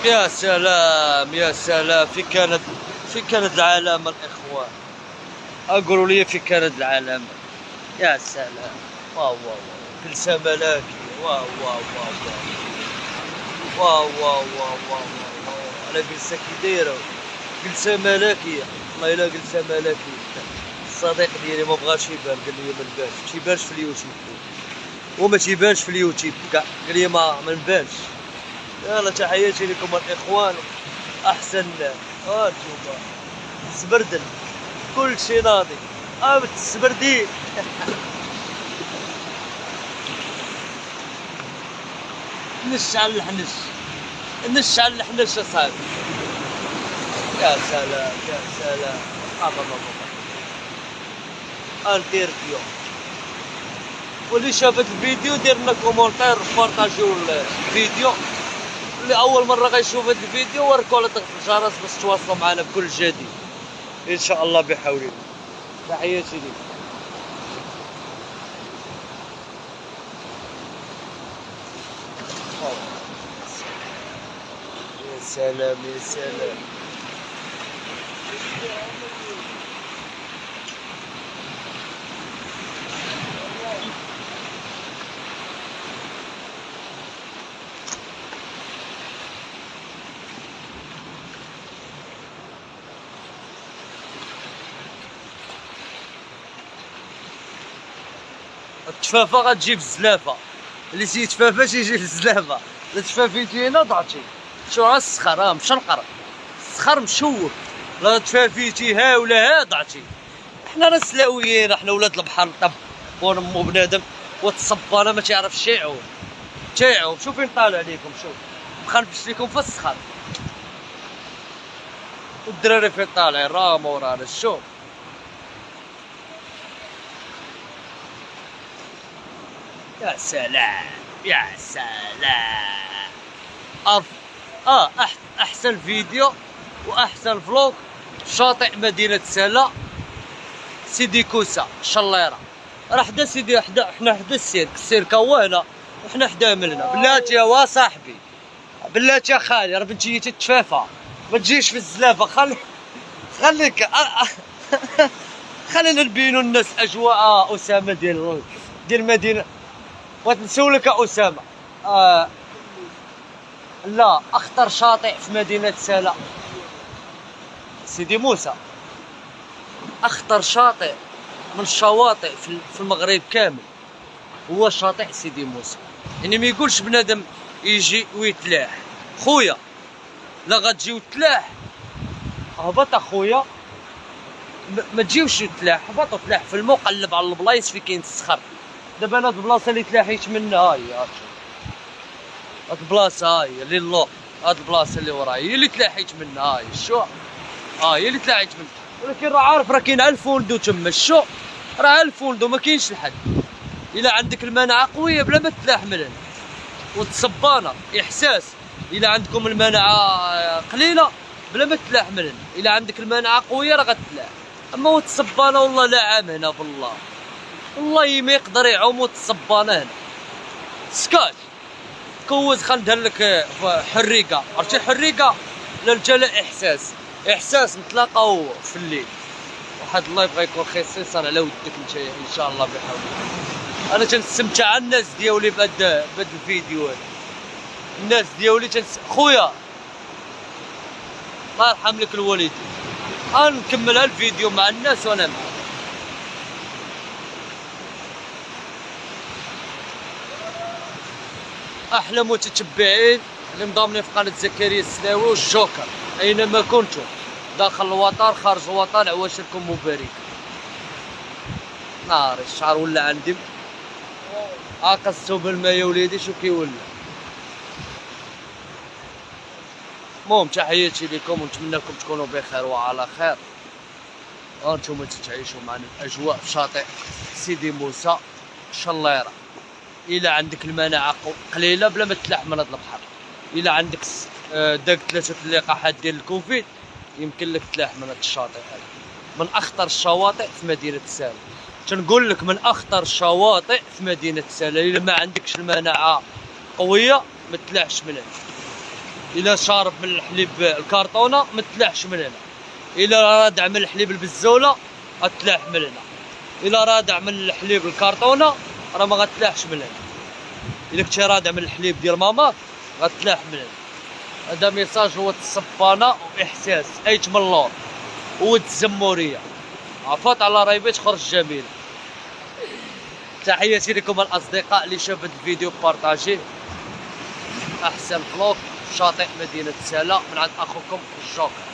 يا سلام يا سلام، في كانت العلامة الإخوان، أقولوا لي في كانت العلامة. يا سلام، واو واو واو، كلسة ملاكي، واو واو واو واو واو واو واو واو واو، على جلسة كي دايرة، جلسة ملاكية، والله إلا جلسة ملاكية. الصديق ديالي ما بغاش يبان، قال لي ما نبانش، ما تيبانش في اليوتيوب، وما تيبانش في اليوتيوب كاع، قال لي ما نبانش. يلا تحياتي لكم الإخوان، أحسن ناس. نتوما السبردل كل شي ناضي، السبردين. نش على الحنش، نش على الحنش يا صاحبي. يا سلام يا سلام، انترفيو. واللي شافت الفيديو دير لنا كومونتير وبارطاجيو الفيديو. اللي اول مره غيشوف هذا الفيديو وركوا على ضغط الجرس باش تواصلوا معنا بكل جديد ان شاء الله بحول الله. تحياتي ليك. يا سلام يا سلام. التفافه غتجيب الزلافه، اللي تيتفافى تيجيب الزلافه. الا تفافيتي هنا ضعتي. شو ها السخر، مشنقر، السخر مشوك. لا تفافيتي ها ولا ها ضعتي. حنا راه سلاويين، حنا ولاد البحر، طب ونمو بنادم وتصبانه ما تيعرفش يعوم. تيعوم، شوف فين طالع عليكم، شوف مخنفش ليكم في السخر. والدراري فين طالعين، راه مورانا، شوف. يا سلام يا سلام. احسن فيديو واحسن فلوق شاطئ مدينة سلا، سيدي كوسا شليرة. راه حدا سيدي، حنا حدا السيرك هو هنا، وحنا حدا مننا. بلاتي يا صاحبي، بلاتي يا خالي، راه بنتي تتفافى، ما تجيش في الزلافة. خليك خلينا نبينوا الناس اجواء اسامة ديال المدينة. بغيت نسولك يا اسامة، لا، اخطر شاطئ في مدينة سلا سيدي موسى. اخطر شاطئ من الشواطئ في المغرب كامل هو شاطئ سيدي موسى. يعني ما يقولش بنادم يجي ويتلاح. خويا لا غتجي وتلاح، هبط اخويا، ما تجيوش تلاح، هبط وتلاح في الماء، قلب على البلايص في كاين الصخر. دابا انا هاد البلاصه اللي تلاحيت منها ها هي، هاد البلاصه ها هي اللي اللور، هاد البلاصه اللي ورايا هي اللي تلاحيت منها، ها هي شو، هي اللي تلاحيت منها. ولكن راه عارف، راه كاين الفوندو تما، شو راه الفوندو ما كاينش الحد. الا عندك المناعه قويه بلا ما تلاح من هنا، والتصبانه احساس. الا عندكم المناعه قليله بلا ما تلاح من هنا، الا عندك المناعه قويه راه غتلاح. اما والتصبانه والله لا عام هنا بالله، والله ما يقدر يعوم والتصبانه هنا. سكاش كوز، خندير لك حريقه، عرفتي الحريقه للجلاء احساس نتلاقاو في الليل. واحد الله يبغى يكون خصيصا على ودك انت ان شاء الله بحول. انا تنستمتع الناس ديالي بهاد الفيديو هذا، الناس ديالي خويا الله يرحم لك الوالدين. نكمل الفيديو مع الناس وانا معاك. احلى متتبعين اللي مضامنين في قناه زكريا السلاوي والجوكر، اينما كنتم داخل الوطن خارج الوطن، عواشركم مبارك. نار الشعر ولا عندي قصو بالماء يا وليدي، شو كيولي. المهم تحياتي لكم، ونتمنى لكم تكونوا بخير وعلى خير، وانتم تعيشوا معنا الاجواء في شاطئ سيدي موسى شليرة. الا عندك المناعه قليله بلا ما تلاح من هذا البحر، الا عندك داك 3 اللقاحات ديال الكوفيد يمكن لك تلاح من هذا الشاطئ هذا. من اخطر الشواطئ في مدينه سلا، تنقول لك من اخطر الشواطئ في مدينه سلا. الا ما عندكش المناعه قويه ما تلاحش من هنا. الا شارب من الحليب الكرتونه ما تلاحش من هنا. الا رادع من الحليب البزوله غتلاح من هنا. الا رادع من الحليب الكرتونه راه ما غتلاحش من هنا. الا كنتي رادع من الحليب ديال ماماك غتلاح من هنا. هذا ميساج هو الصبانه واحساس ايت من اللور ود الزموريه. عفات على رايبيت خرج جميل. تحياتي لكم الاصدقاء اللي شافوا الفيديو بارطاجيه. احسن فلوق شاطئ مدينه سلا من عند اخوكم الجوكر.